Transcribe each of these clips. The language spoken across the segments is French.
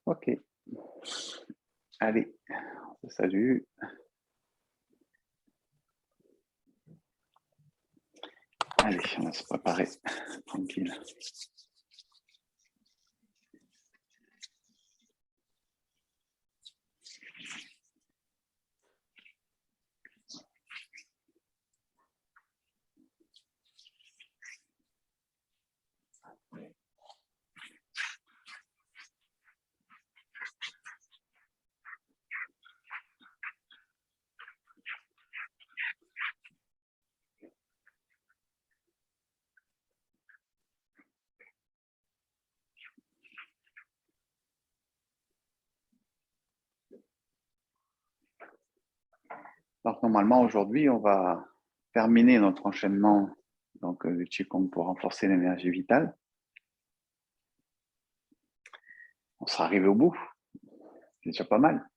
Ok. Allez, on se salue. Allez, on va se préparer tranquille. Donc normalement aujourd'hui, on va terminer notre enchaînement du Qigong pour renforcer l'énergie vitale. On sera arrivé au bout, c'est déjà pas mal.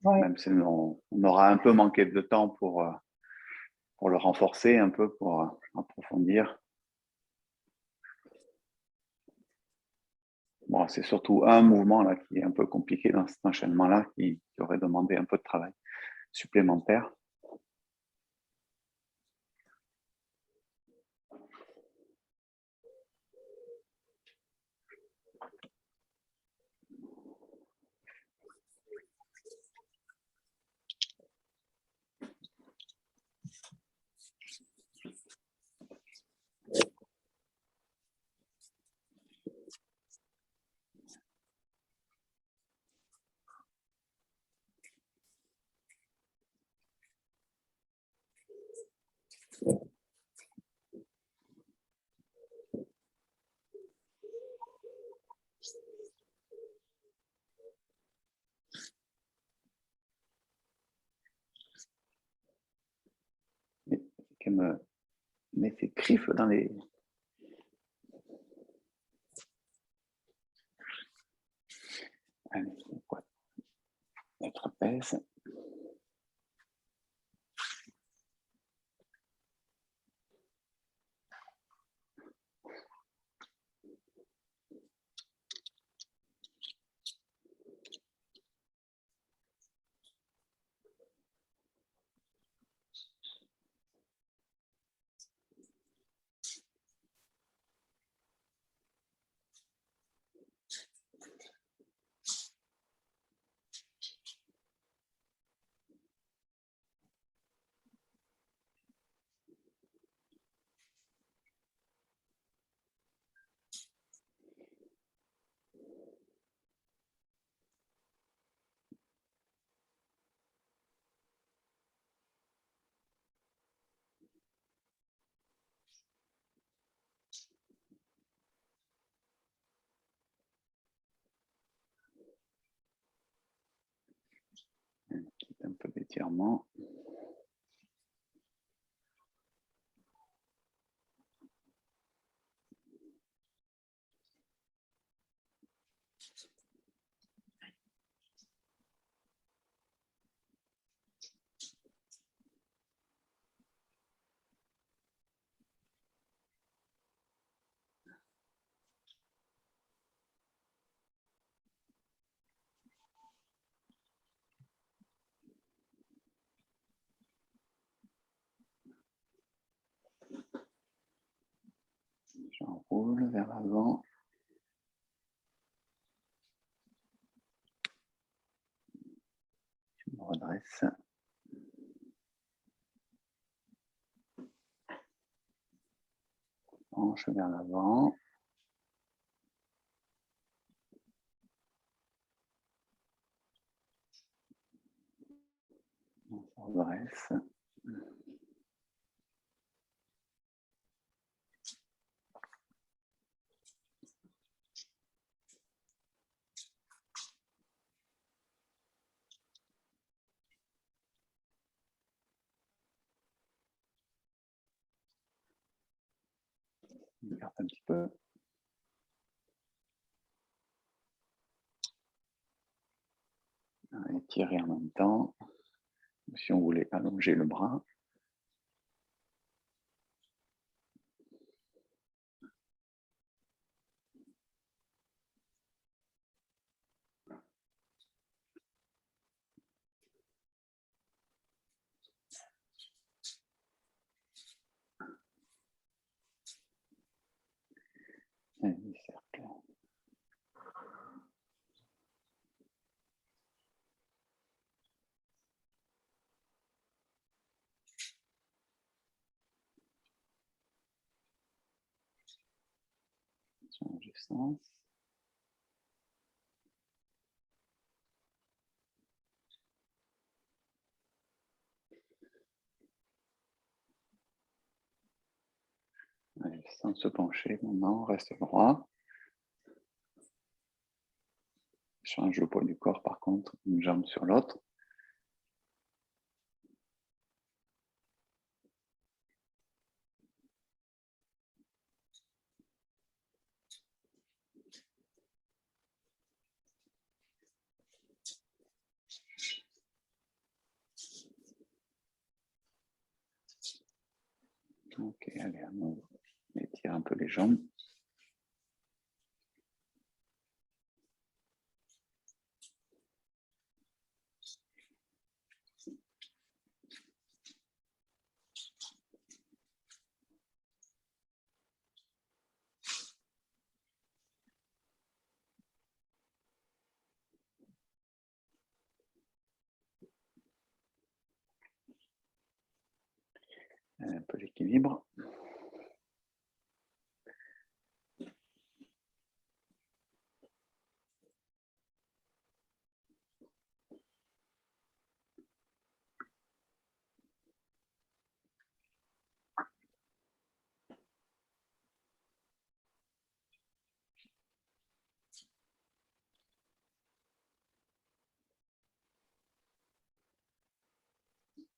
Ouais. Même si on aura un peu manqué de temps pour le renforcer, un peu pour approfondir. Bon, c'est surtout un mouvement là qui est un peu compliqué dans cet enchaînement-là, qui aurait demandé un peu de travail supplémentaire. Qui me met ses griffes dans les... Allez, quoi, les trapèzes. Un peu d'étirement. J'enroule vers l'avant. Je me redresse. Penche vers l'avant. On se redresse. On écarte un petit peu. Étirer en même temps. Si on voulait allonger le bras. Demi-cercle. Change de sens. Allez, sans se pencher, maintenant, reste droit. Change le poids du corps, par contre, une jambe sur l'autre. Ok, allez, on étire un peu les jambes. Un peu l'équilibre.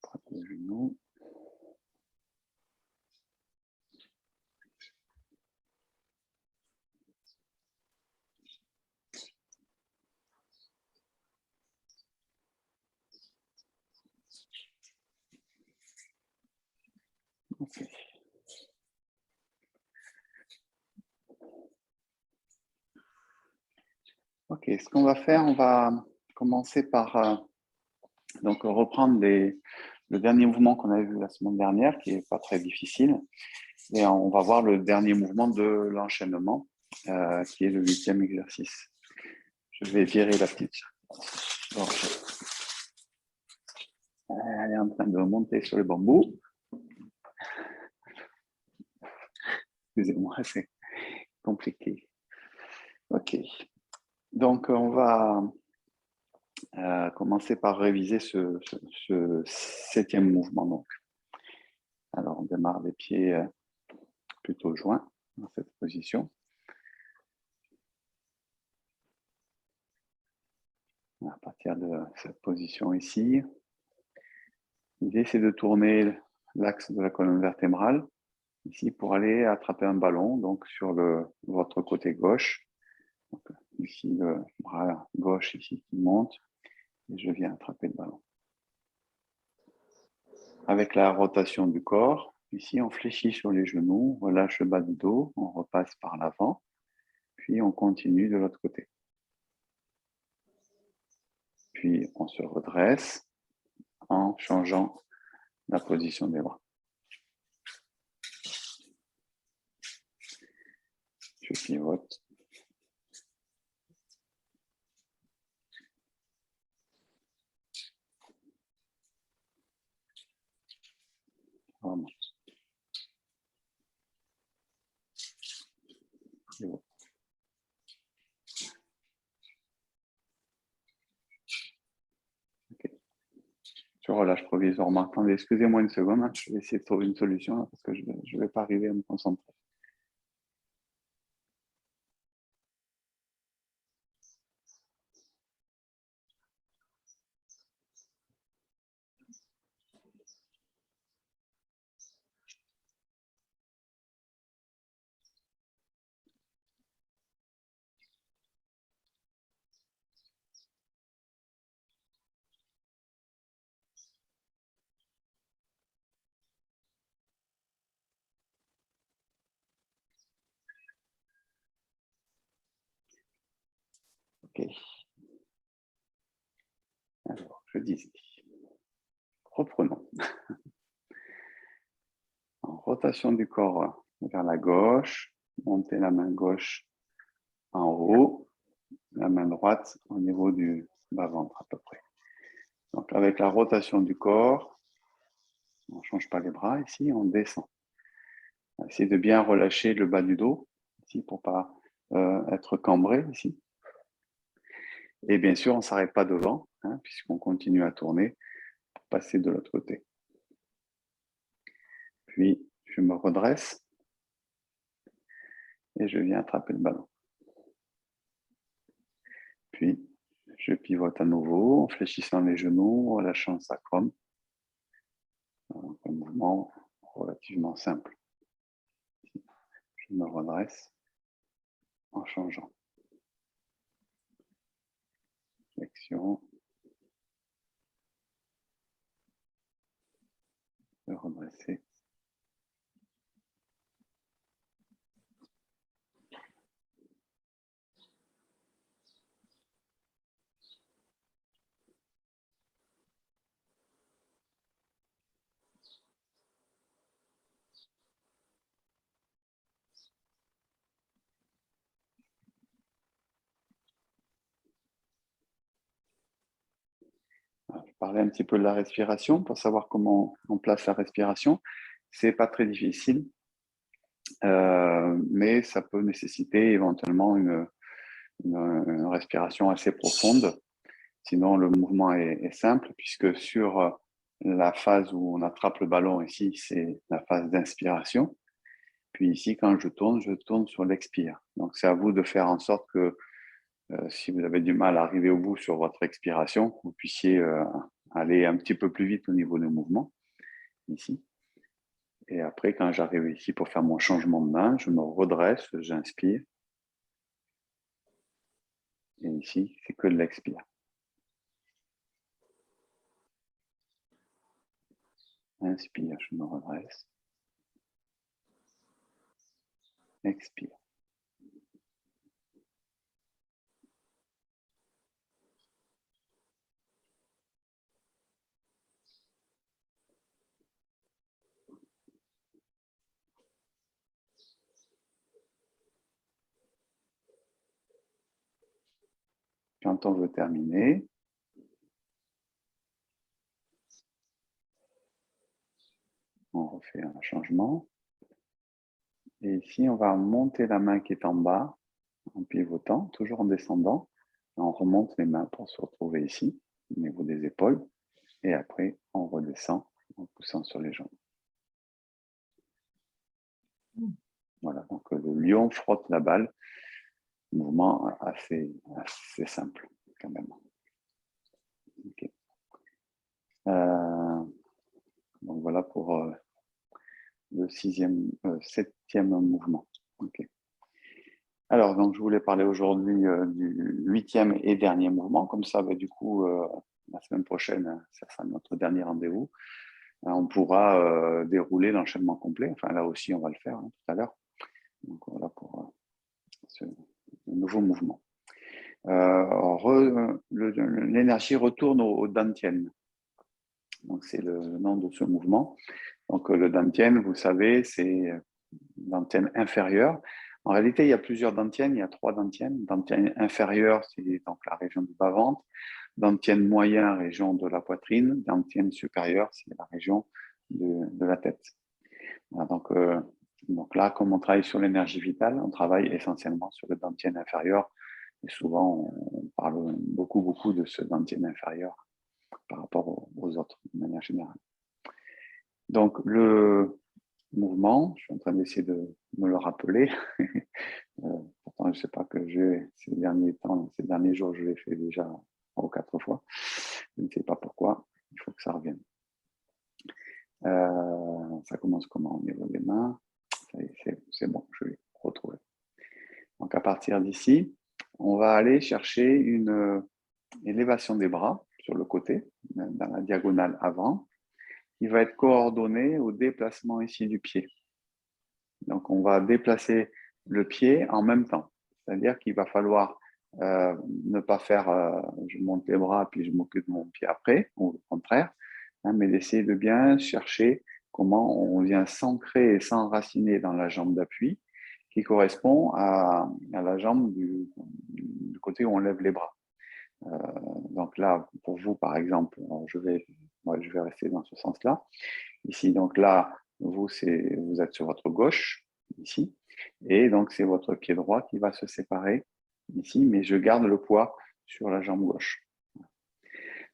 Droite le genou. Ok. Ok, ce qu'on va faire, on va commencer par donc reprendre le dernier mouvement qu'on avait vu la semaine dernière, qui n'est pas très difficile. Et on va voir le dernier mouvement de l'enchaînement, qui est le 8e exercice. Je vais virer la petite gorge. Elle est en train de monter sur le bambou. Excusez-moi, c'est compliqué. Ok. Donc, on va commencer par réviser ce 7e mouvement. Donc. Alors, on démarre les pieds plutôt joints dans cette position. À partir de cette position ici, l'idée c'est de tourner l'axe de la colonne vertébrale ici pour aller attraper un ballon, donc sur votre côté gauche. Donc, ici, le bras gauche ici qui monte et je viens attraper le ballon. Avec la rotation du corps, ici on fléchit sur les genoux, on relâche le bas du dos, on repasse par l'avant, puis on continue de l'autre côté. Puis on se redresse en changeant la position des bras. Je pivote. Remonte. Pivote. Okay. Je relâche provisoirement. Attendez, excusez-moi une seconde, hein. Je vais essayer de trouver une solution là, parce que je ne vais pas arriver à me concentrer. Ok. Alors, je disais. Reprenons. En rotation du corps vers la gauche, monter la main gauche en haut, la main droite au niveau du bas-ventre à peu près. Donc avec la rotation du corps, on ne change pas les bras ici, on descend. On va essayer de bien relâcher le bas du dos ici pour ne pas être cambré ici. Et bien sûr, on ne s'arrête pas devant, hein, puisqu'on continue à tourner pour passer de l'autre côté. Puis, je me redresse et je viens attraper le ballon. Puis, je pivote à nouveau en fléchissant les genoux, relâchant le sacrum. Donc, un mouvement relativement simple. Je me redresse en changeant. Flexion. Se redresser. Je parlais un petit peu de la respiration pour savoir comment on place la respiration. C'est pas très difficile, mais ça peut nécessiter éventuellement une respiration assez profonde. Sinon, le mouvement est simple puisque sur la phase où on attrape le ballon ici, c'est la phase d'inspiration. Puis ici, quand je tourne sur l'expire. Donc, c'est à vous de faire en sorte que si vous avez du mal à arriver au bout sur votre expiration, vous puissiez aller un petit peu plus vite au niveau du mouvement, ici. Et après, quand j'arrive ici pour faire mon changement de main, je me redresse, j'inspire. Et ici, c'est que de l'expire. Inspire, je me redresse. Expire. Quand on veut terminer, on refait un changement. Et ici, on va monter la main qui est en bas, en pivotant, toujours en descendant. On remonte les mains pour se retrouver ici, au niveau des épaules. Et après, on redescend en poussant sur les jambes. Voilà, donc le lion frotte la balle. Mouvement assez simple, quand même. Okay. Donc voilà pour le septième mouvement. Okay. Alors, donc, je voulais parler aujourd'hui du huitième et dernier mouvement. Comme ça, du coup, la semaine prochaine, ça sera notre dernier rendez-vous. On pourra dérouler l'enchaînement complet. Enfin, là aussi, on va le faire tout à l'heure. Donc, voilà pour ce nouveau mouvement. L'énergie retourne au Dantian. Donc, c'est le nom de ce mouvement. Donc, le Dantian, vous savez, c'est Dantian inférieur. En réalité, il y a plusieurs dantiennes, il y a 3 dantiennes. Dantian inférieur, c'est donc la région du bas-ventre. Dantian moyen, région de la poitrine. Dantian supérieur, c'est la région de la tête. Voilà, donc là, comme on travaille sur l'énergie vitale, on travaille essentiellement sur le dantian inférieur. Et souvent, on parle beaucoup de ce dantian inférieur par rapport aux autres, de manière générale. Donc, le mouvement, je suis en train d'essayer de me le rappeler. Pourtant, je ne sais pas que ces derniers jours, je l'ai fait déjà 3 ou 4 fois. Je ne sais pas pourquoi, il faut que ça revienne. Ça commence comment au niveau des mains? C'est bon, je vais retrouver. Donc, à partir d'ici, on va aller chercher une élévation des bras sur le côté, dans la diagonale avant. Il va être coordonné au déplacement ici du pied. Donc, on va déplacer le pied en même temps. C'est-à-dire qu'il va falloir ne pas faire je monte les bras puis je m'occupe de mon pied après, ou au contraire, hein, mais d'essayer de bien chercher comment on vient s'ancrer et s'enraciner dans la jambe d'appui qui correspond à la jambe du côté où on lève les bras. Donc là, pour vous, par exemple, je vais rester dans ce sens-là. Ici, donc là, vous êtes sur votre gauche, ici, et donc c'est votre pied droit qui va se séparer ici, mais je garde le poids sur la jambe gauche.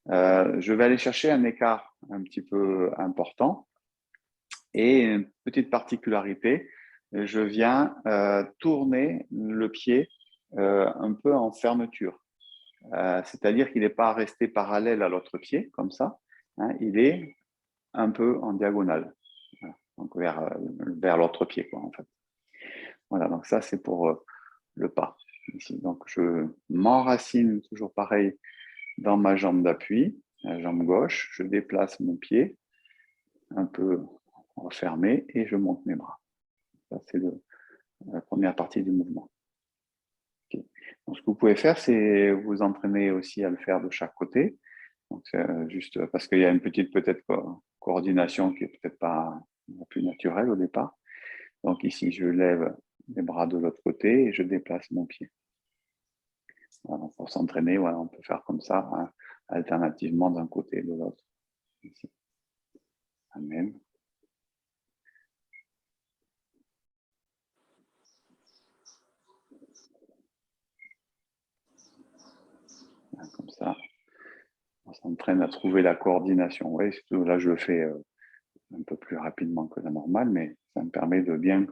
Je vais aller chercher un écart un petit peu important. Et une petite particularité, je viens tourner le pied un peu en fermeture. C'est-à-dire qu'il n'est pas resté parallèle à l'autre pied, comme ça. Hein, il est un peu en diagonale, voilà, donc vers l'autre pied, quoi, en fait. Voilà, donc ça, c'est pour le pas. Ici. Donc, je m'enracine toujours pareil dans ma jambe d'appui, la jambe gauche. Je déplace mon pied un peu refermé et je monte mes bras. Ça, c'est la première partie du mouvement. Okay. Donc, ce que vous pouvez faire, c'est vous entraîner aussi à le faire de chaque côté. Donc, juste parce qu'il y a une petite peut-être coordination qui n'est peut-être pas la plus naturelle au départ. Donc ici, je lève les bras de l'autre côté et je déplace mon pied. Voilà, pour s'entraîner, voilà, on peut faire comme ça, hein, alternativement d'un côté et de l'autre. Ici. Amen. Voilà, comme ça, on s'entraîne à trouver la coordination. Oui, là, je le fais un peu plus rapidement que la normale, mais ça me permet de bien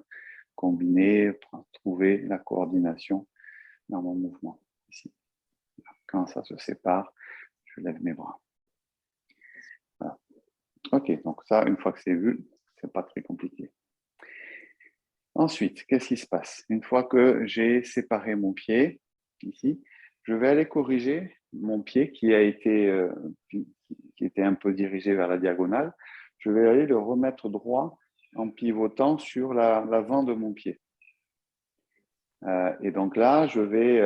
combiner, trouver la coordination dans mon mouvement. Ici. Quand ça se sépare, je lève mes bras. Voilà. Ok, donc ça, une fois que c'est vu, c'est pas très compliqué. Ensuite, qu'est-ce qui se passe? Une fois que j'ai séparé mon pied, ici, je vais aller corriger mon pied qui était un peu dirigé vers la diagonale. Je vais aller le remettre droit en pivotant sur l'avant de mon pied. Et donc là, je vais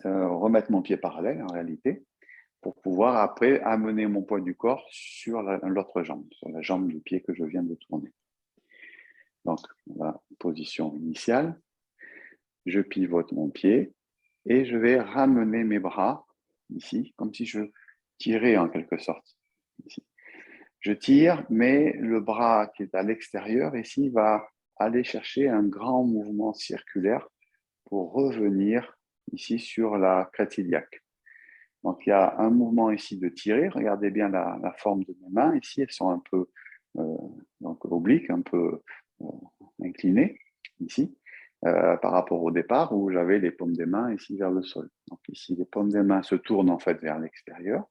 remettre mon pied parallèle en réalité pour pouvoir après amener mon poids du corps sur l'autre jambe, sur la jambe du pied que je viens de tourner. Donc, la position initiale, je pivote mon pied et je vais ramener mes bras ici, comme si je tirais en quelque sorte. Ici. Je tire, mais le bras qui est à l'extérieur ici va aller chercher un grand mouvement circulaire pour revenir ici sur la crête iliaque. Donc, il y a un mouvement ici de tirer. Regardez bien la forme de mes mains. Ici, elles sont un peu obliques, un peu inclinées, ici, par rapport au départ où j'avais les paumes des mains ici vers le sol. Donc, ici, les paumes des mains se tournent en fait vers l'extérieur.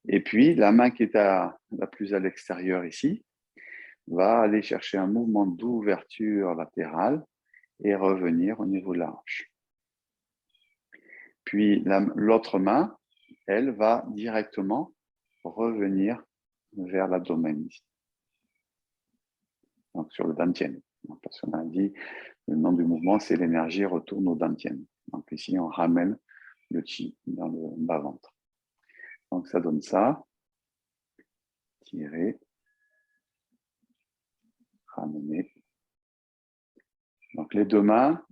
Et puis, la main qui est la plus à l'extérieur ici va aller chercher un mouvement d'ouverture latérale et revenir au niveau de la hanche. Puis, l'autre main, elle va directement revenir vers l'abdomen ici. Donc sur le dantian. Parce qu'on a dit, le nom du mouvement, c'est l'énergie retourne au dantian. Donc ici, on ramène le chi dans le bas-ventre. Donc ça donne ça. Tirer. Ramener. Donc les deux mains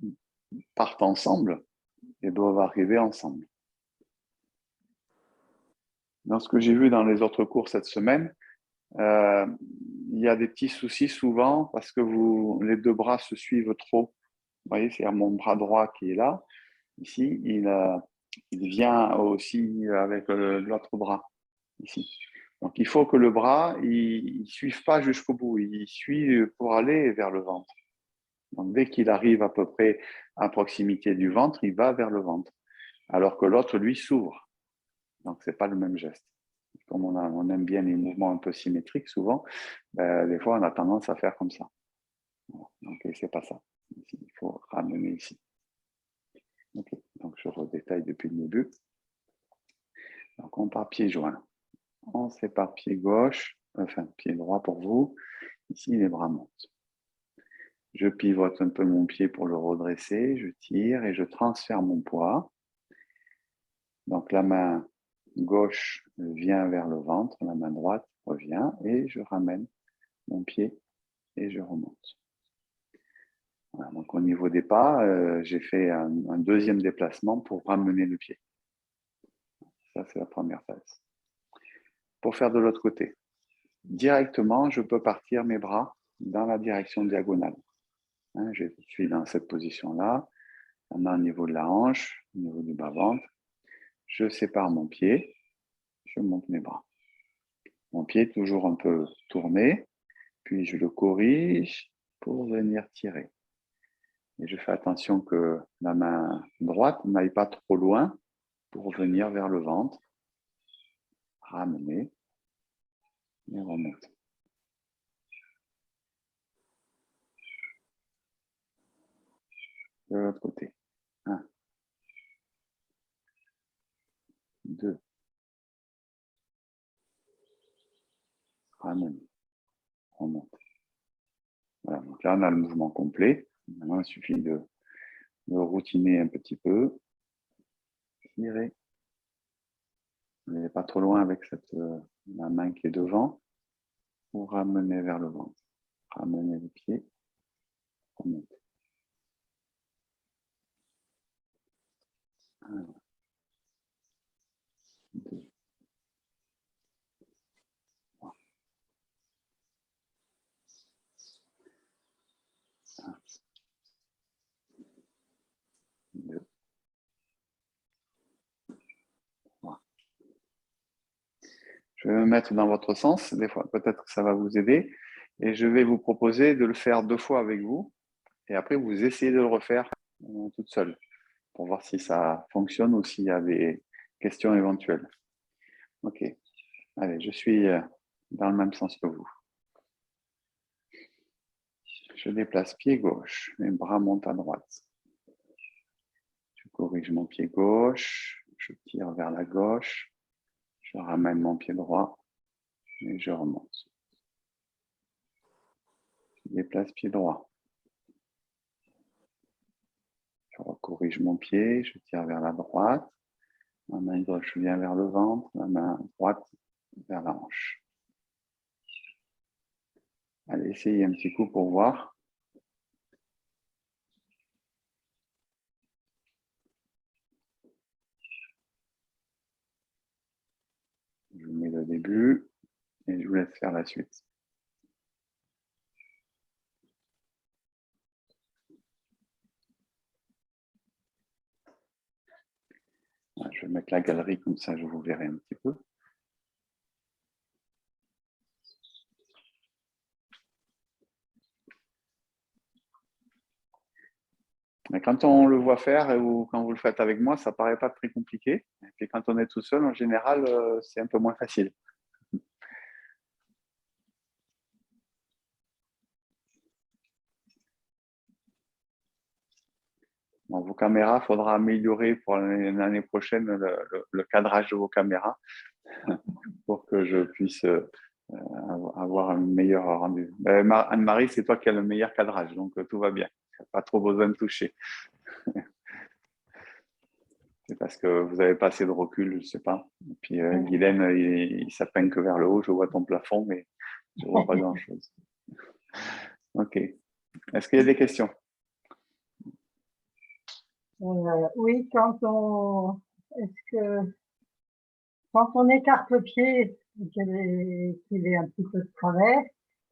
partent ensemble et doivent arriver ensemble. Dans ce que j'ai vu dans les autres cours cette semaine, il y a des petits soucis souvent parce que les deux bras se suivent trop. Vous voyez, c'est mon bras droit qui est là. Ici, il vient aussi avec l'autre bras. Ici. Donc, il faut que le bras, il ne suive pas jusqu'au bout. Il suit pour aller vers le ventre. Donc, dès qu'il arrive à peu près à proximité du ventre, il va vers le ventre. Alors que l'autre, lui, s'ouvre. Donc, ce n'est pas le même geste. Comme on aime bien les mouvements un peu symétriques, souvent, des fois, on a tendance à faire comme ça. Donc, ce n'est pas ça. Ici, il faut ramener ici. Okay. Donc, je redétaille depuis le début. Donc, on part pied joint. On sépare pied gauche, enfin pied droit pour vous. Ici, les bras montent. Je pivote un peu mon pied pour le redresser. Je tire et je transfère mon poids. Donc, la main gauche vient vers le ventre, la main droite revient et je ramène mon pied et je remonte. Voilà, donc au niveau des pas, j'ai fait un deuxième déplacement pour ramener le pied. Ça, c'est la première phase. Pour faire de l'autre côté, directement, je peux partir mes bras dans la direction diagonale. Je suis dans cette position-là, la main au niveau de la hanche, au niveau du bas-ventre. Je sépare mon pied, je monte mes bras. Mon pied est toujours un peu tourné, puis je le corrige pour venir tirer. Et je fais attention que la main droite n'aille pas trop loin pour venir vers le ventre, ramener et remonter. De l'autre côté. 1, 2, ramener, remonter. Voilà, donc là, on a le mouvement complet. Maintenant, il suffit de routiner un petit peu. Tirer. Vous n'allez pas trop loin avec la main qui est devant. Pour ramener vers le ventre. Ramener le pied. Remonter. 1, 2, 3. 1, 2, 3. Je vais me mettre dans votre sens. Des fois, peut-être que ça va vous aider. Et je vais vous proposer de le faire 2 fois avec vous. Et après, vous essayez de le refaire toute seule pour voir si ça fonctionne ou s'il y a des questions éventuelles. Ok. Allez, je suis dans le même sens que vous. Je déplace pied gauche. Mes bras montent à droite. Je corrige mon pied gauche. Je tire vers la gauche. Je ramène mon pied droit et je remonte. Je déplace pied droit. Je corrige mon pied, je tire vers la droite. Ma main gauche vient vers le ventre, ma main droite vers la hanche. Allez, essayez un petit coup pour voir. Je vous mets le début et je vous laisse faire la suite. Je vais mettre la galerie comme ça, je vous verrai un petit peu. Mais quand on le voit faire ou quand vous le faites avec moi, ça ne paraît pas très compliqué. Et puis quand on est tout seul, en général, c'est un peu moins facile. Bon, vos caméras, il faudra améliorer pour l'année prochaine le cadrage de vos caméras pour que je puisse avoir un meilleur rendu. Anne-Marie, c'est toi qui as le meilleur cadrage, donc tout va bien. Pas trop besoin de toucher. C'est parce que vous n'avez pas assez de recul, je ne sais pas. Et puis Guylaine, il s'appelle que vers le haut, je vois ton plafond, mais je ne vois pas grand-chose. Ok. Est-ce qu'il y a des questions? Oui, quand on écarte le pied, qu'il est un petit peu de travers,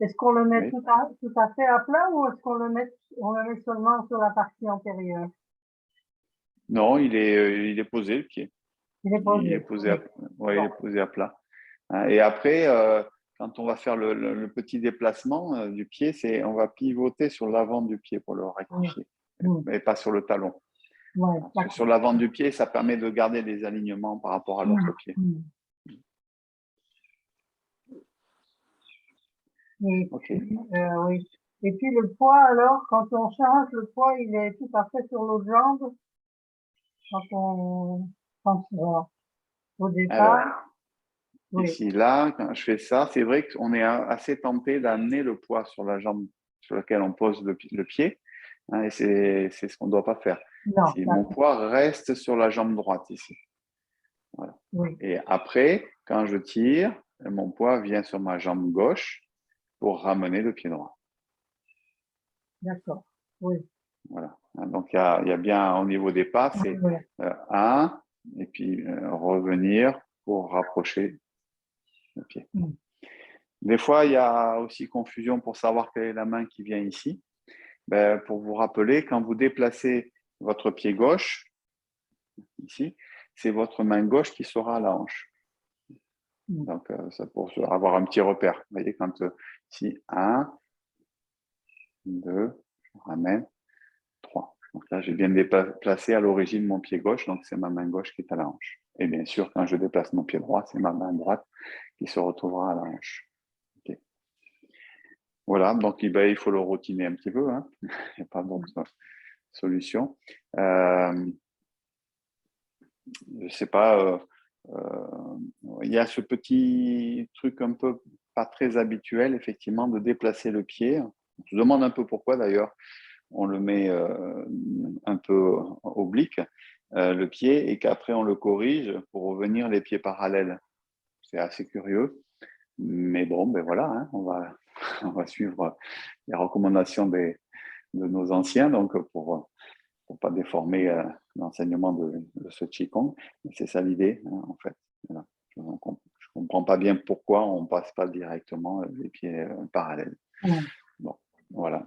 est-ce qu'on le met Oui. tout à fait à plat ou est-ce qu'on le met seulement sur la partie antérieure? Non, il est posé, le pied. Il est posé. Il est posé à, Oui. il est posé à plat. Et après, quand on va faire le petit déplacement du pied, on va pivoter sur l'avant du pied pour le rectifier, mais pas sur le talon. Ouais, Parce que sur l'avant du pied, ça permet de garder des alignements par rapport à l'autre pied. Et, Okay. oui. Et puis le poids, alors, quand on change, le poids, il est tout à fait sur l'autre jambe au départ. Alors, Oui. ici, là, quand je fais ça, c'est vrai qu'on est assez tenté d'amener le poids sur la jambe sur laquelle on pose le pied. Et c'est ce qu'on ne doit pas faire. Non, Mon poids reste sur la jambe droite ici. Voilà. Oui. Et après, quand je tire, mon poids vient sur ma jambe gauche pour ramener le pied droit. D'accord. Oui. Voilà. Donc, il y a bien au niveau des pas, c'est Ouais. 1, et puis revenir pour rapprocher le pied. Mm. Des fois, il y a aussi confusion pour savoir quelle est la main qui vient ici. Ben, pour vous rappeler, quand vous déplacez votre pied gauche, ici, c'est votre main gauche qui sera à la hanche. Mm. Donc, ça pour avoir un petit repère. Vous voyez, quand ici, 1, 2, je ramène, 3. Donc là, j'ai bien déplacé à l'origine mon pied gauche, donc c'est ma main gauche qui est à la hanche. Et bien sûr, quand je déplace mon pied droit, c'est ma main droite qui se retrouvera à la hanche. Okay. Voilà, donc ben, il faut le routiner un petit peu, hein. Il n'y a pas d'autre solution. Je ne sais pas, il y a ce petit truc un peu pas très habituel, effectivement, de déplacer le pied. On se demande un peu pourquoi d'ailleurs. On le met un peu oblique, le pied, et qu'après on le corrige pour revenir les pieds parallèles. C'est assez curieux, mais bon, ben voilà, hein, on va suivre les recommandations de nos anciens, donc pour pas déformer l'enseignement de ce Qigong. C'est ça l'idée, hein, en fait. Voilà. Je ne comprends pas bien pourquoi on ne passe pas directement les pieds parallèles. Mm. Bon, voilà.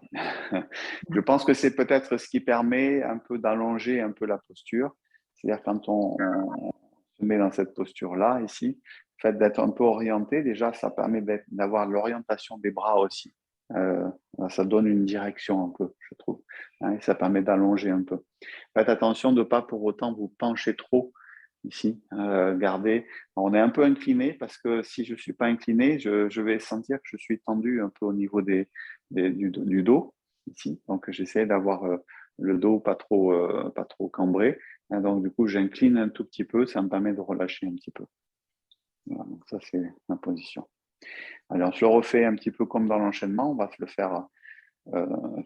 Je pense que c'est peut-être ce qui permet un peu d'allonger un peu la posture. C'est-à-dire quand on se met dans cette posture-là, ici, le fait d'être un peu orienté, déjà, ça permet d'avoir l'orientation des bras aussi. Ça donne une direction un peu, je trouve. Hein, et ça permet d'allonger un peu. Faites attention de ne pas pour autant vous pencher trop ici. Gardez. On est un peu incliné parce que si je ne suis pas incliné, je vais sentir que je suis tendu un peu au niveau du dos ici. Donc, j'essaie d'avoir le dos pas trop cambré. Et donc, du coup, j'incline un tout petit peu. Ça me permet de relâcher un petit peu. Voilà, donc ça, c'est ma position. Alors, je le refais un petit peu comme dans l'enchaînement. On va se le faire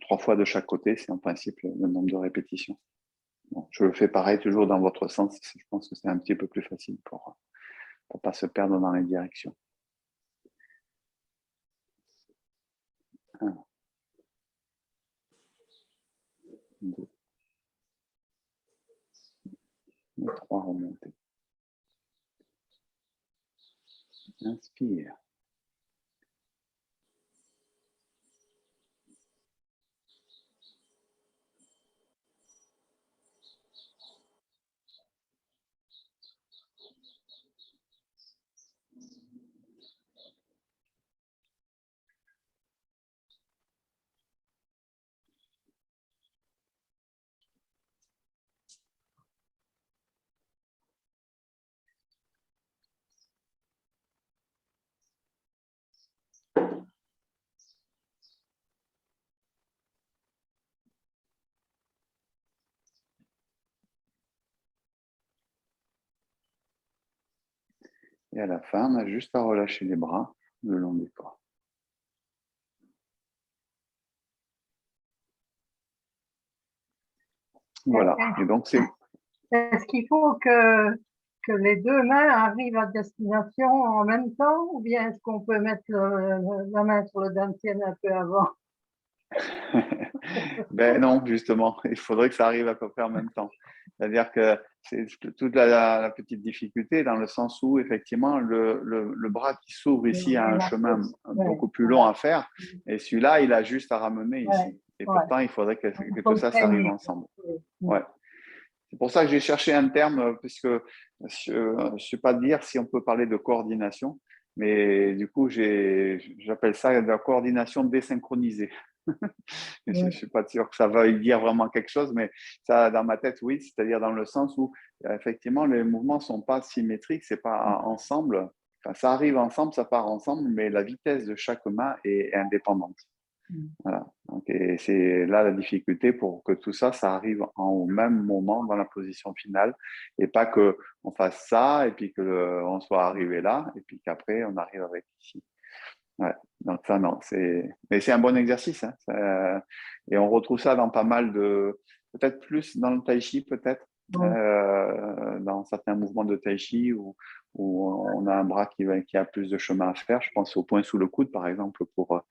3 fois de chaque côté. C'est en principe le nombre de répétitions. Bon, je le fais pareil, toujours dans votre sens. Je pense que c'est un petit peu plus facile pour ne pas se perdre dans les directions. 1, 2, 3, remontez. Inspire. Et à la fin, on a juste à relâcher les bras le long du corps. Voilà. Et donc, c'est... Est-ce qu'il faut que les deux mains arrivent à destination en même temps, ou bien est-ce qu'on peut mettre la main sur le dentier un peu avant? Ben non, justement, il faudrait que ça arrive à peu près en même temps. C'est-à-dire que c'est toute la petite difficulté dans le sens où, effectivement, le bras qui s'ouvre ici a un chemin Ouais, beaucoup plus long à faire, et celui-là, il a juste à ramener ouais, ici. Et ouais. pourtant, il faudrait que Il faut tout le ça s'arrive traîner. ensemble. Oui. Ouais. C'est pour ça que j'ai cherché un terme, puisque je ne sais pas dire si on peut parler de coordination, mais du coup, j'appelle ça de la coordination désynchronisée. Je ne Oui. suis pas sûr que ça veuille dire vraiment quelque chose, mais ça, dans ma tête, oui, c'est-à-dire dans le sens où, effectivement, les mouvements ne sont pas symétriques, c'est pas ensemble. Enfin, ça arrive ensemble, ça part ensemble, mais la vitesse de chaque main est indépendante. Voilà. Donc, et c'est là la difficulté pour que tout ça, ça arrive au même moment dans la position finale et pas que on fasse ça et puis que on soit arrivé là et puis qu'après on arrive avec ici. Ouais. Donc ça, non, mais c'est un bon exercice, hein. Et on retrouve ça dans pas mal de, peut-être plus dans le tai chi, peut-être, dans certains mouvements de tai chi où on a un bras qui a plus de chemin à faire. Je pense au point sous le coude, par exemple, pour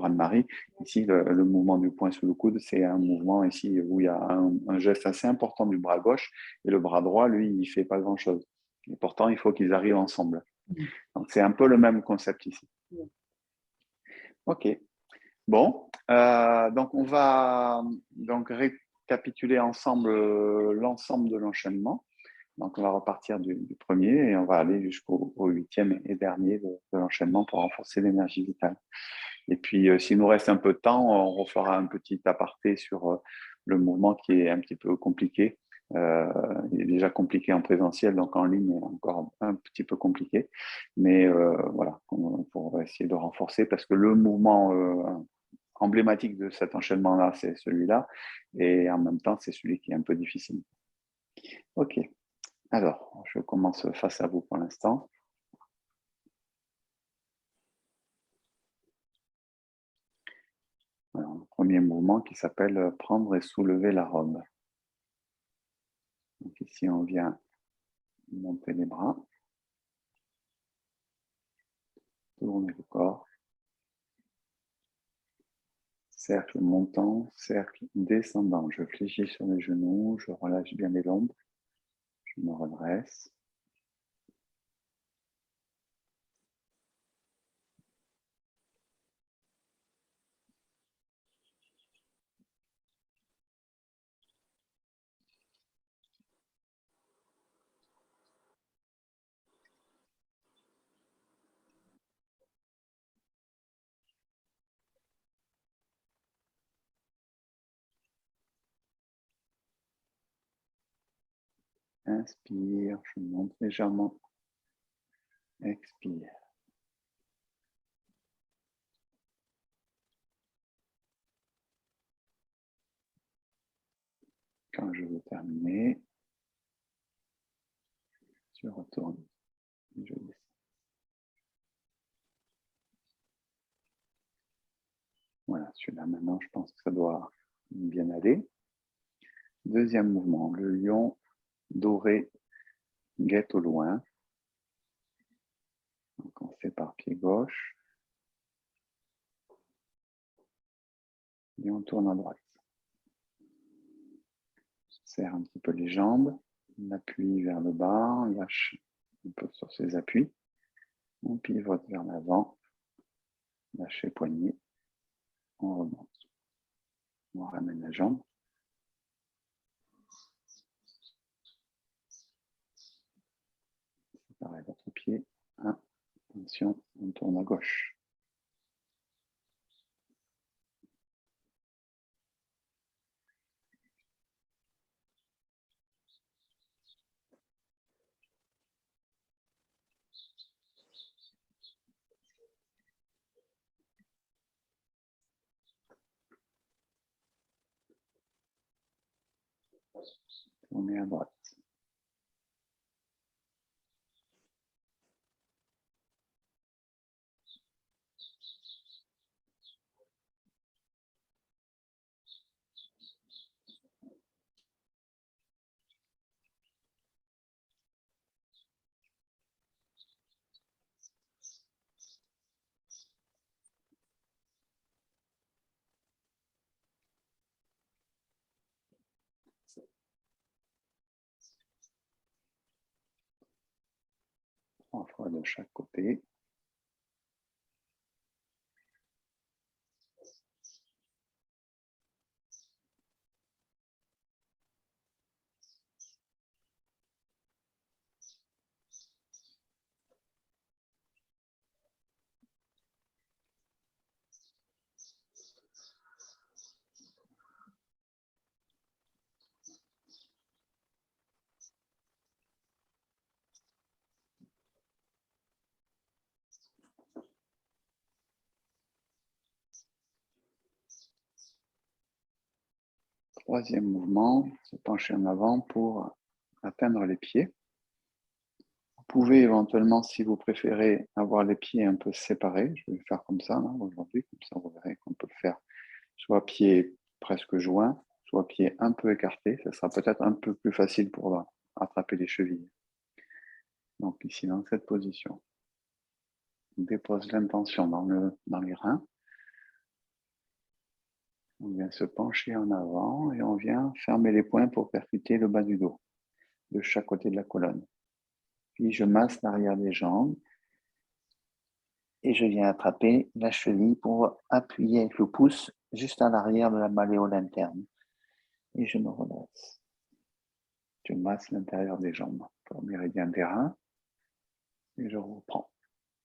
Anne-Marie. Ici, le mouvement du point sous le coude, c'est un mouvement ici où il y a un geste assez important du bras gauche et le bras droit, lui, il ne fait pas grand-chose. Et pourtant, il faut qu'ils arrivent ensemble. Donc, c'est un peu le même concept ici. OK. Bon, donc on va donc récapituler ensemble l'ensemble de l'enchaînement. Donc, on va repartir du premier et on va aller jusqu'au huitième et dernier de l'enchaînement pour renforcer l'énergie vitale. Et puis, s'il nous reste un peu de temps, on refera un petit aparté sur le mouvement qui est un petit peu compliqué. Il est déjà compliqué en présentiel, donc en ligne, encore un petit peu compliqué. Mais voilà, pour essayer de renforcer, parce que le mouvement emblématique de cet enchaînement-là, c'est celui-là. Et en même temps, c'est celui qui est un peu difficile. OK. Alors, je commence face à vous pour l'instant. Alors, le premier mouvement qui s'appelle « Prendre et soulever la robe ». Donc ici, on vient monter les bras, tourner le corps, cercle montant, cercle descendant. Je fléchis sur les genoux, je relâche bien les lombes, je me redresse. Inspire, je monte légèrement. Expire. Quand je veux terminer, je retourne et je descends. Voilà, celui-là maintenant, je pense que ça doit bien aller. Deuxième mouvement, le lion doré guette au loin. Donc on fait par pied gauche. Et on tourne à droite. On serre un petit peu les jambes. On appuie vers le bas, on lâche un peu sur ses appuis. On pivote vers l'avant. Lâchez poignet. On remonte. On ramène la jambe. Séparez votre pied. Attention, on tourne à gauche. Tournez à droite. Trois fois de chaque côté. Troisième mouvement, se pencher en avant pour atteindre les pieds. Vous pouvez éventuellement, si vous préférez, avoir les pieds un peu séparés. Je vais le faire comme ça aujourd'hui, comme ça vous verrez qu'on peut le faire soit pieds presque joints, soit pied un peu écarté, ça sera peut-être un peu plus facile pour attraper les chevilles. Donc ici, dans cette position, on dépose l'intention dans les reins. On vient se pencher en avant et on vient fermer les poings pour percuter le bas du dos, de chaque côté de la colonne. Puis je masse l'arrière des jambes et je viens attraper la cheville pour appuyer avec le pouce juste à l'arrière de la malléole interne. Et je me redresse. Je masse l'intérieur des jambes pour le méridien des reins et je reprends.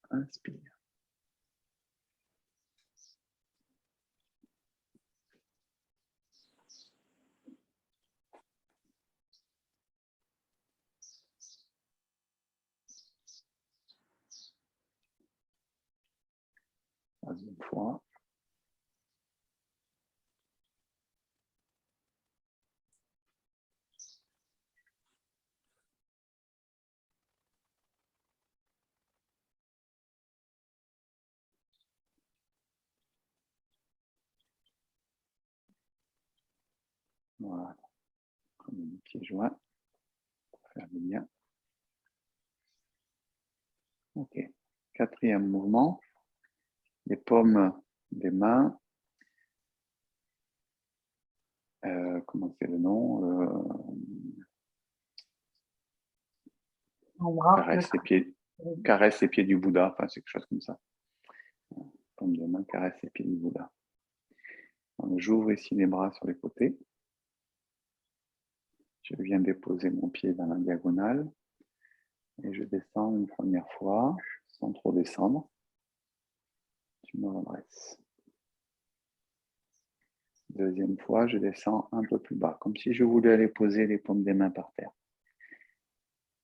Inspire. Troisième fois. Voilà. Comme un pied joint pour faire le lien. Ok. Quatrième mouvement. Les paumes des mains. Comment c'est le nom caresse les pieds du Bouddha. Enfin, c'est quelque chose comme ça. Paume de main caresse les pieds du Bouddha. J'ouvre ici les bras sur les côtés. Je viens déposer mon pied dans la diagonale et je descends une première fois sans trop descendre. Je me redresse. Deuxième fois, je descends un peu plus bas, comme si je voulais aller poser les paumes des mains par terre.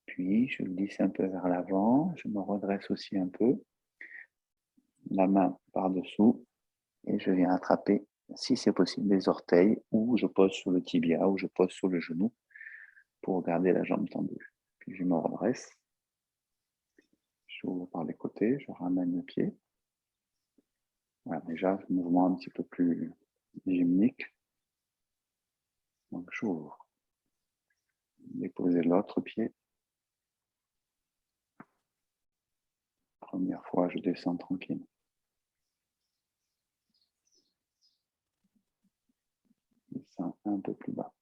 Puis, je glisse un peu vers l'avant, je me redresse aussi un peu, la main par-dessous, et je viens attraper, si c'est possible, les orteils, ou je pose sur le tibia, ou je pose sur le genou, pour garder la jambe tendue. Puis, je me redresse, j'ouvre par les côtés, je ramène le pied. Voilà, déjà, un mouvement un petit peu plus gymnique. Donc, j'ouvre. Déposer l'autre pied. Première fois, je descends tranquille. Je descends un peu plus bas.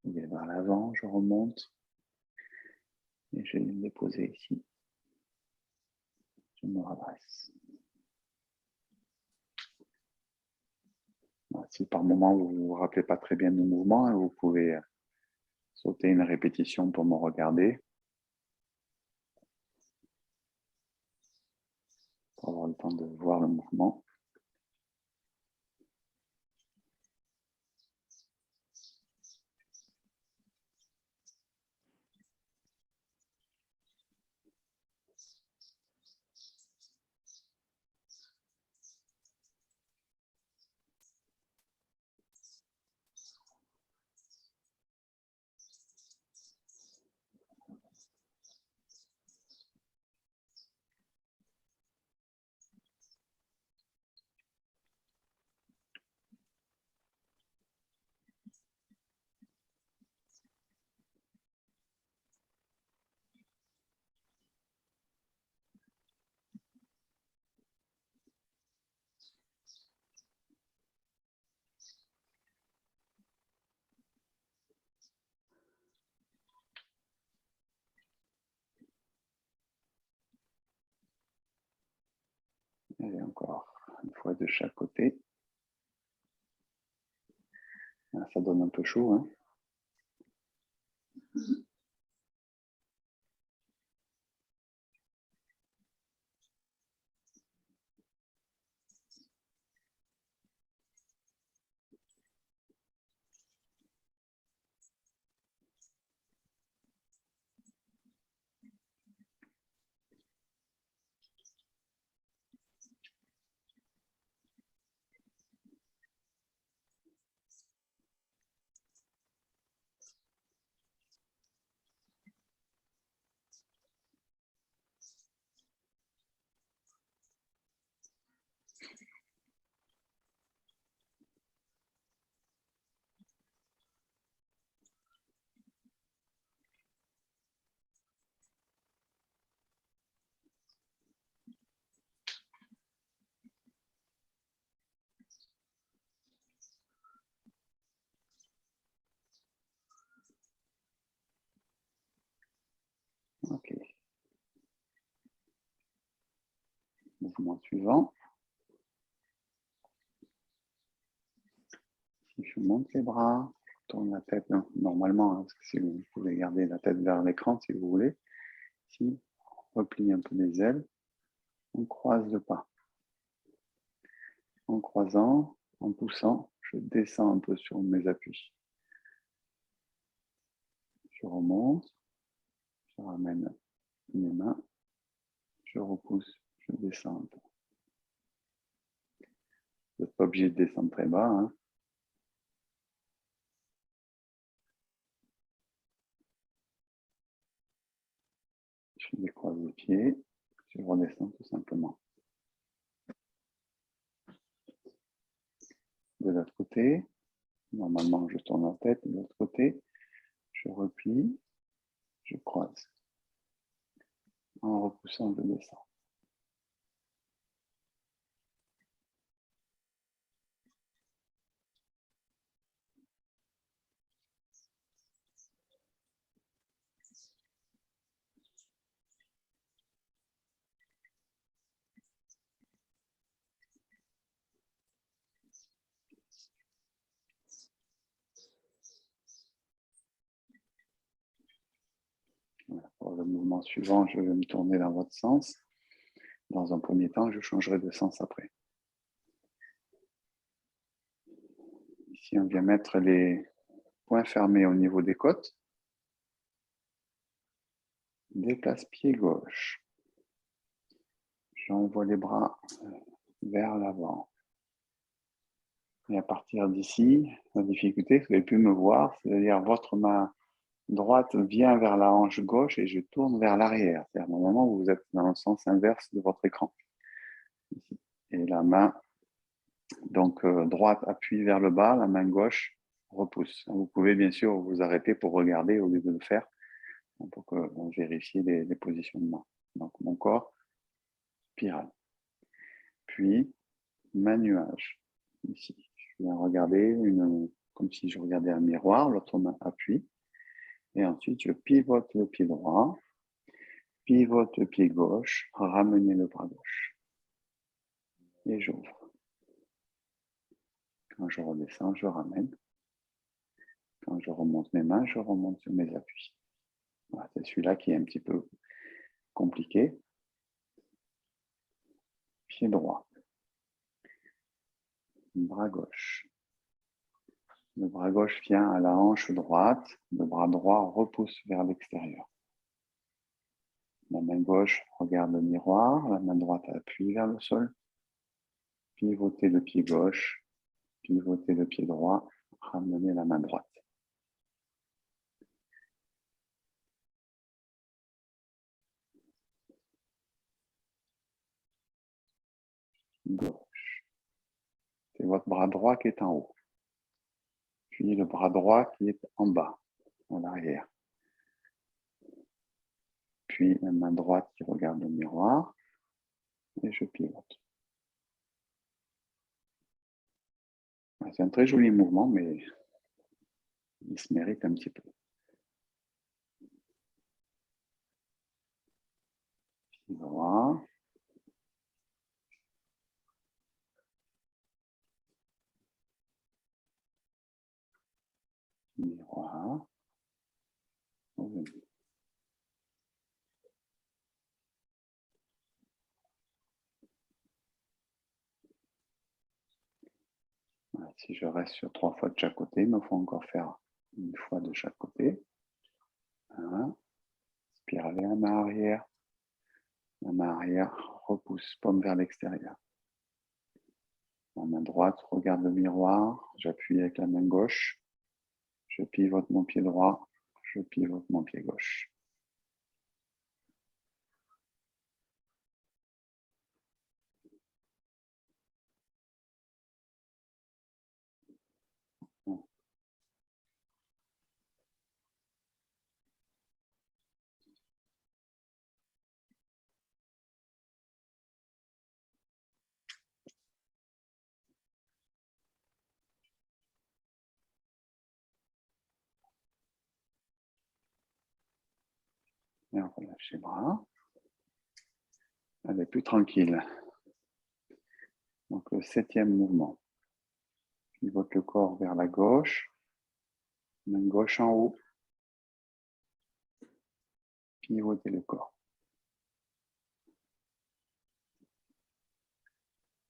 Je vais vers l'avant, je remonte. Et je vais me déposer ici. Je me redresse. Si par moment vous ne vous rappelez pas très bien du mouvement, vous pouvez sauter une répétition pour me regarder. Pour avoir le temps de voir le mouvement. Et encore une fois de chaque côté. Ça donne un peu chaud, hein. Ok. Mouvement suivant. Si je monte les bras, je tourne la tête, non, normalement, hein, parce que si vous pouvez garder la tête vers l'écran si vous voulez. Ici, on replie un peu les ailes, on croise le pas. En croisant, en poussant, je descends un peu sur mes appuis. Je remonte, je ramène mes mains, je repousse, je descends un peu. Vous n'êtes pas obligé de descendre très bas, hein. Je décroise les pieds, je redescends tout simplement. De l'autre côté, normalement je tourne la tête, de l'autre côté, je replie, je croise. En repoussant, je descends. Voilà. Pour le mouvement suivant, je vais me tourner dans votre sens. Dans un premier temps, je changerai de sens après. Ici, on vient mettre les poings fermés au niveau des côtes. Déplace pied gauche. J'envoie les bras vers l'avant. Et à partir d'ici, la difficulté, vous avez pu me voir, c'est-à-dire votre main droite vient vers la hanche gauche et je tourne vers l'arrière. C'est-à-dire, normalement, vous êtes dans le sens inverse de votre écran. Ici. Et la main donc droite appuie vers le bas, la main gauche repousse. Vous pouvez bien sûr vous arrêter pour regarder au lieu de le faire, pour que vous vérifiez les positionnements. Donc mon corps, spirale. Puis, main nuage. Ici, je viens regarder comme si je regardais un miroir, l'autre main appuie. Et ensuite, je pivote le pied droit, pivote le pied gauche, ramenez le bras gauche. Et j'ouvre. Quand je redescends, je ramène. Quand je remonte mes mains, je remonte sur mes appuis. Voilà, c'est celui-là qui est un petit peu compliqué. Pied droit. Bras gauche. Le bras gauche vient à la hanche droite. Le bras droit repousse vers l'extérieur. La main gauche regarde le miroir. La main droite appuie vers le sol. Pivotez le pied gauche. Pivotez le pied droit. Ramenez la main droite. Gauche. C'est votre bras droit qui est en haut. Puis le bras droit qui est en bas, en arrière. Puis la main droite qui regarde le miroir. Et je pivote. C'est un très joli mouvement, mais il se mérite un petit peu. Pied droit. Miroir. Voilà, si je reste sur 3 fois de chaque côté, il me faut encore faire une fois de chaque côté. 1. Spiraler la main arrière. La main arrière repousse, paume vers l'extérieur. La main droite regarde le miroir. J'appuie avec la main gauche. Je pivote mon pied droit. Je pivote mon pied gauche. Et on relâche les bras. Allez, plus tranquille. Donc, le 7e mouvement. Pivote le corps vers la gauche. Main gauche en haut. Pivotez le corps.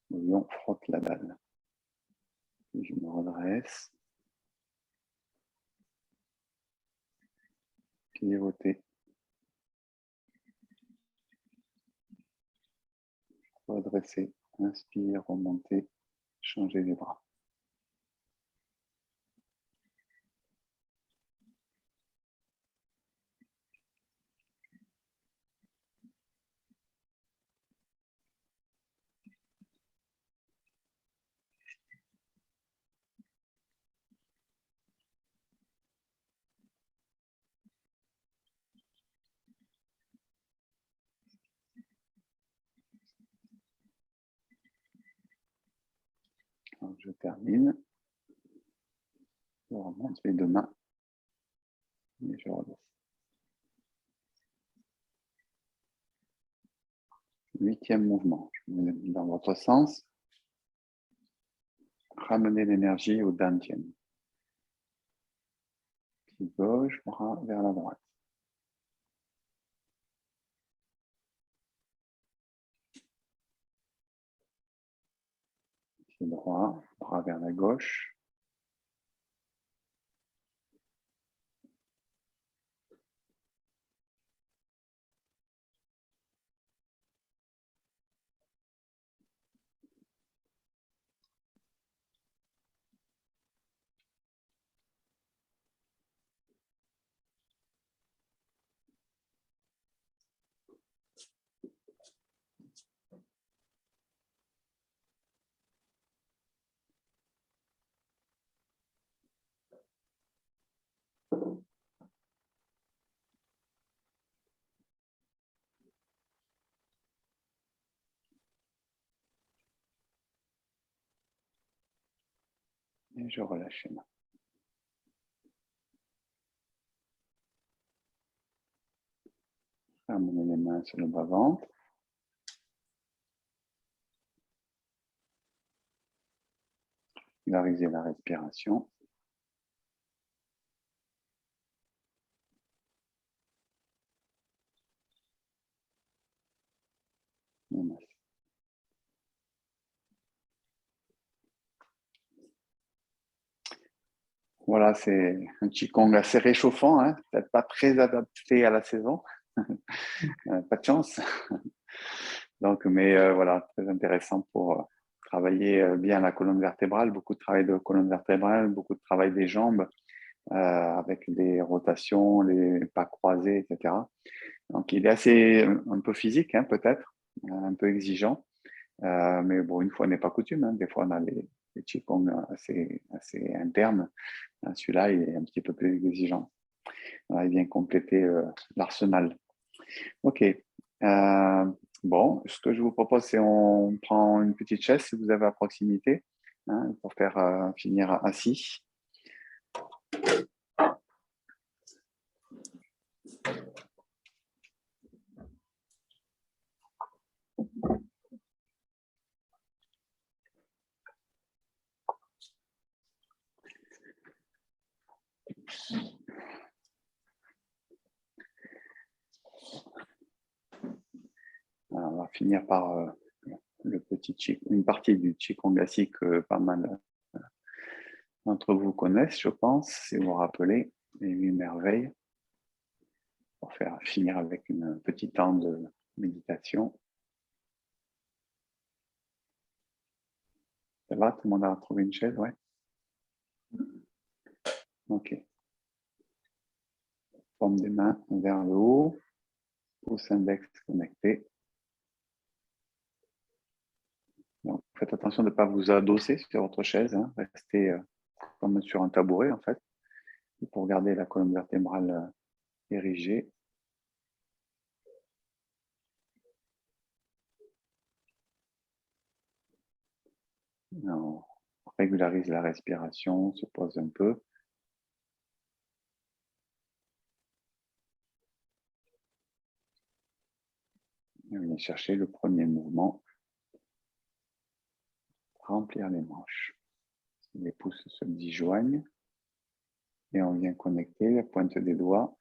Le lion frotte la balle. Puis je me redresse. Pivotez. Redressez. Inspire, remontez. Changez les bras. Alors, je termine. Je remonte les deux mains. Et je redresse. 8e mouvement. Je me mets dans votre sens. Ramenez l'énergie au dantian. Pied gauche, bras vers la droite. Pied droit, bras vers la gauche. Et je relâche les mains. Ramenez les mains sur le bas-ventre. Régularisez la respiration. Voilà, c'est un Qigong assez réchauffant, hein, peut-être pas très adapté à la saison. Pas de chance. Donc, mais voilà, très intéressant pour travailler bien la colonne vertébrale, beaucoup de travail de colonne vertébrale, beaucoup de travail des jambes, avec des rotations, les pas croisés, etc. Donc, il est assez un peu physique, hein, peut-être, un peu exigeant. Mais bon, une fois n'est pas coutume, hein. Des fois, on a les Qigong assez internes. Celui-là, il est un petit peu plus exigeant. Il vient compléter l'arsenal. OK. Bon, ce que je vous propose, c'est on prend une petite chaise si vous avez à proximité, hein, pour faire finir assis. Alors, on va finir par une partie du Qigong classique que pas mal d'entre vous connaissent, je pense, si vous vous rappelez, les 8 merveilles, pour faire finir avec une petite temps de méditation. Ça va? Tout le monde a trouvé une chaise? Ouais. OK. Paume des mains vers le haut, pouce index connecté. Donc, faites attention de ne pas vous adosser sur votre chaise, hein. Restez comme sur un tabouret en fait, pour garder la colonne vertébrale érigée. On régularise la respiration, on se pose un peu. Et on vient chercher le premier mouvement, remplir les manches. Les pouces se disjoignent et on vient connecter la pointe des doigts,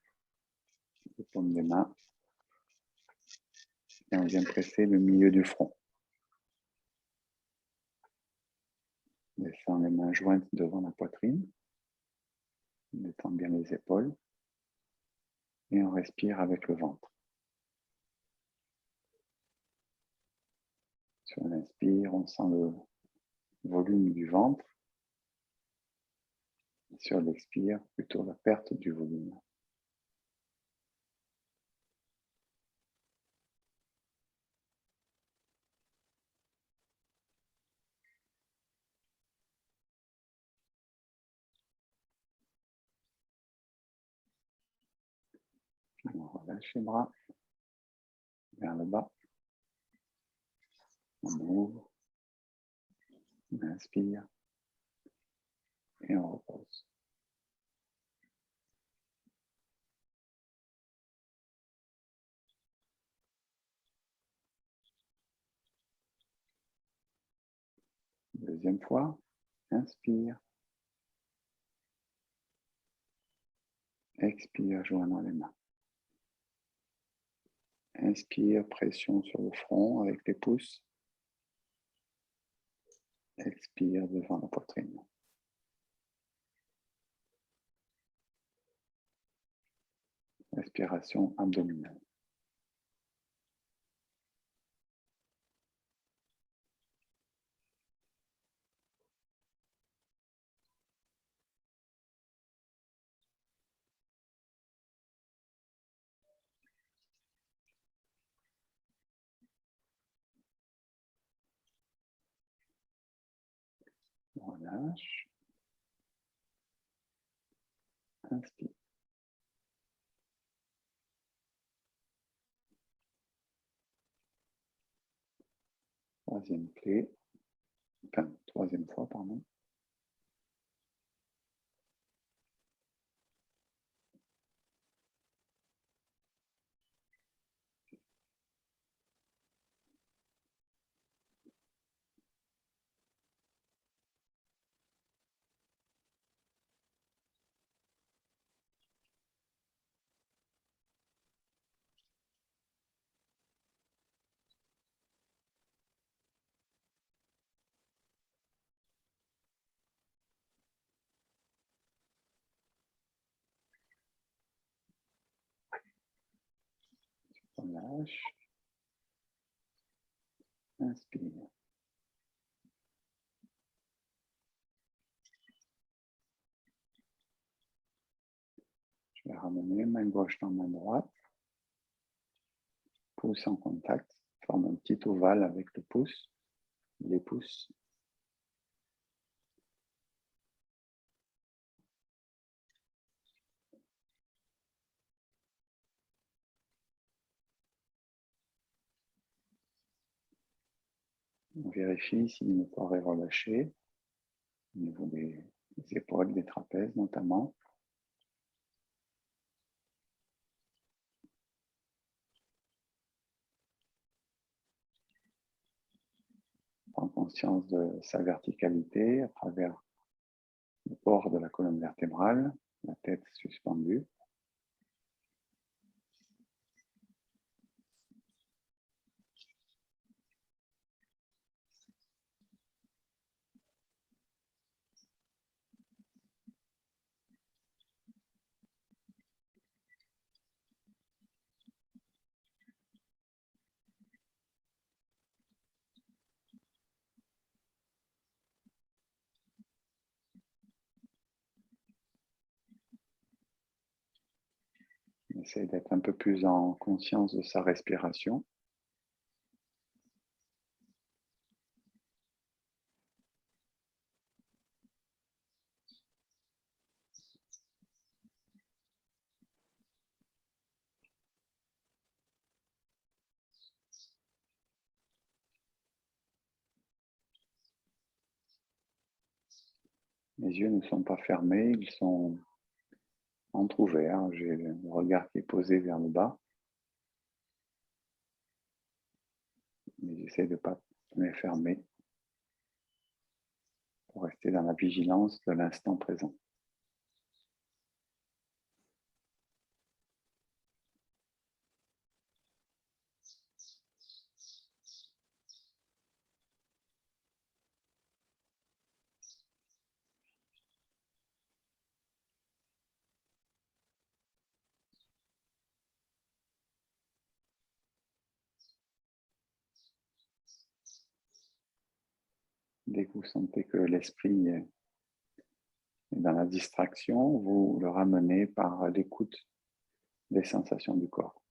les paumes des mains, et on vient presser le milieu du front. On descend les mains jointes devant la poitrine, on détend bien les épaules et on respire avec le ventre. Sur l'inspire, on sent le volume du ventre. Sur l'expire, plutôt la perte du volume. On relâche les bras vers le bas. On ouvre, on inspire et on repose. Deuxième fois, inspire. Expire, joignant les mains. Inspire, pression sur le front avec les pouces. Expire devant la poitrine. Respiration abdominale. Relâche. Inspire. Troisième clé. Troisième fois, pardon. Relâche. Inspire. Je vais ramener main gauche dans main droite. Pouce en contact. Forme un petit ovale avec le pouce. Les pouces. On vérifie si le corps est relâché, au niveau des épaules, des trapèzes notamment. Prends conscience de sa verticalité à travers le port de la colonne vertébrale, la tête suspendue. Essaye d'être un peu plus en conscience de sa respiration. Les yeux ne sont pas fermés, ils sont entrouverts. J'ai le regard qui est posé vers le bas. Mais j'essaie de ne pas les fermer pour rester dans la vigilance de l'instant présent. Dès que vous sentez que l'esprit est dans la distraction, vous le ramenez par l'écoute des sensations du corps.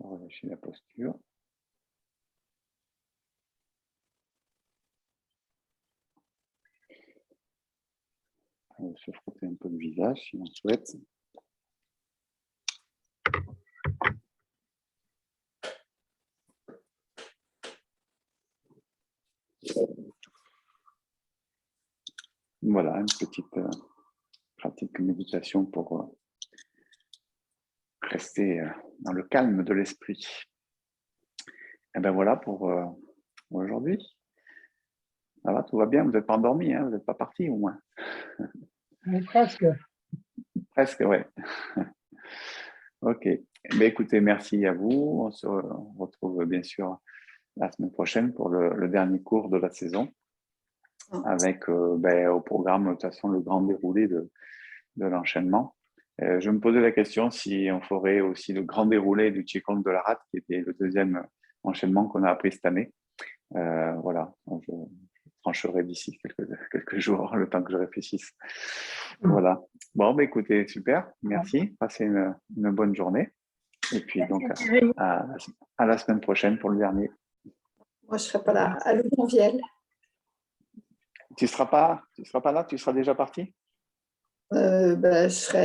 Relâchez la posture. On va se frotter un peu le visage si on souhaite. Voilà, une petite pratique de méditation pour rester dans le calme de l'esprit. Et bien voilà pour aujourd'hui. Ça va, tout va bien, vous n'êtes pas endormi, hein, vous n'êtes pas parti au moins. Mais presque. Presque, ouais. Ok. Mais écoutez, merci à vous. On se retrouve bien sûr la semaine prochaine pour le dernier cours de la saison, avec au programme, de toute façon, le grand déroulé de l'enchaînement. Je me posais la question si on ferait aussi le grand déroulé du Qigong de la rate, qui était le deuxième enchaînement qu'on a appris cette année. Voilà, je trancherai d'ici quelques jours, le temps que je réfléchisse. Voilà. Bon, écoutez, super, merci. Passez une bonne journée. Et puis donc, à la semaine prochaine pour le dernier. Moi, je ne serai pas là, à Louvain-Viel. Tu ne seras pas là? Tu seras déjà parti? Je serai